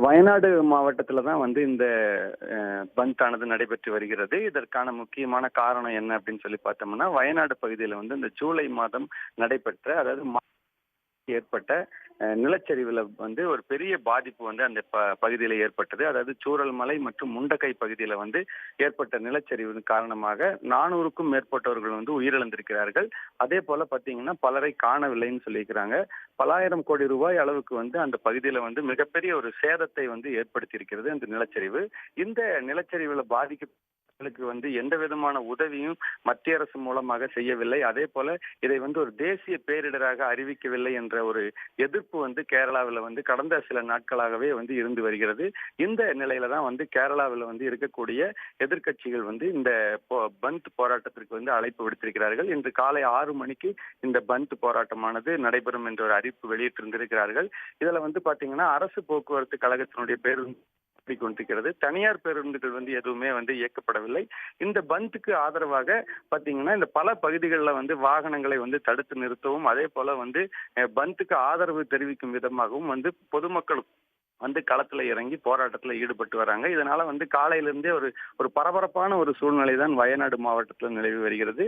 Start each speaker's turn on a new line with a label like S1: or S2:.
S1: வயநாடு மாவட்டத்துல தான் வந்து இந்த பந்த் ஆனது நடைபெற்று வருகிறது. இதற்கான முக்கியமான காரணம் என்ன அப்படின்னு சொல்லி பார்த்தோம்னா, வயநாடு பகுதியில வந்து இந்த ஜூலை மாதம் நடைபெற்ற அதாவது ஏற்பட்ட நிலச்சரிவுல வந்து ஒரு பெரிய பாதிப்பு வந்து அந்த பகுதியில ஏற்பட்டது. அதாவது சூரல்மலை மற்றும் முண்டக்கை பகுதியில வந்து ஏற்பட்ட நிலச்சரிவு காரணமாக 400க்கும் மேற்பட்டவர்கள் வந்து உயிரிழந்திருக்கிறார்கள். அதே போல பாத்தீங்கன்னா பலரை காணவில்லைன்னு சொல்லியிருக்கிறாங்க. பலாயிரம் கோடி ரூபாய் அளவுக்கு வந்து அந்த பகுதியில வந்து மிகப்பெரிய ஒரு சேதத்தை வந்து ஏற்படுத்தி இருக்கிறது அந்த நிலச்சரிவு. இந்த நிலச்சரிவுல வந்து எந்த விதமான உதவியும் மத்திய அரசு மூலமாக செய்யவில்லை. அதே போல இதை வந்து ஒரு தேசிய பேரிடராக அறிவிக்கவில்லை என்ற ஒரு எதிர்ப்பு வந்து கேரளாவில் வந்து கடந்த சில நாட்களாகவே வந்து இருந்து வருகிறது. இந்த நிலையில தான் வந்து கேரளாவில் வந்து இருக்கக்கூடிய எதிர்க்கட்சிகள் வந்து இந்த பந்த் போராட்டத்திற்கு வந்து அழைப்பு விடுத்திருக்கிறார்கள். இன்று காலை 6 மணிக்கு இந்த பந்த் போராட்டமானது நடைபெறும் என்ற ஒரு அறிவிப்பு வெளியிட்டிருந்திருக்கிறார்கள். இதுல வந்து பாத்தீங்கன்னா அரசு போக்குவரத்து கழகத்தினுடைய பேருந்து கொண்டிருக்கிறது. தனியார் பேருந்துகள் வந்து எதுவுமே வந்து இயக்கப்படவில்லை. இந்த பந்துக்கு ஆதரவாக பாத்தீங்கன்னா இந்த பல பகுதிகளில் வந்து வாகனங்களை வந்து தடுத்து நிறுத்தவும், அதே போல வந்து பந்துக்கு ஆதரவு தெரிவிக்கும் விதமாகவும் வந்து பொதுமக்களும் வந்து களத்துல இறங்கி போராட்டத்துல ஈடுபட்டு வராங்க. இதனால வந்து காலையிலிருந்தே ஒரு ஒரு பரபரப்பான ஒரு சூழ்நிலை தான் வயநாடு மாவட்டத்தில் நிலவி வருகிறது.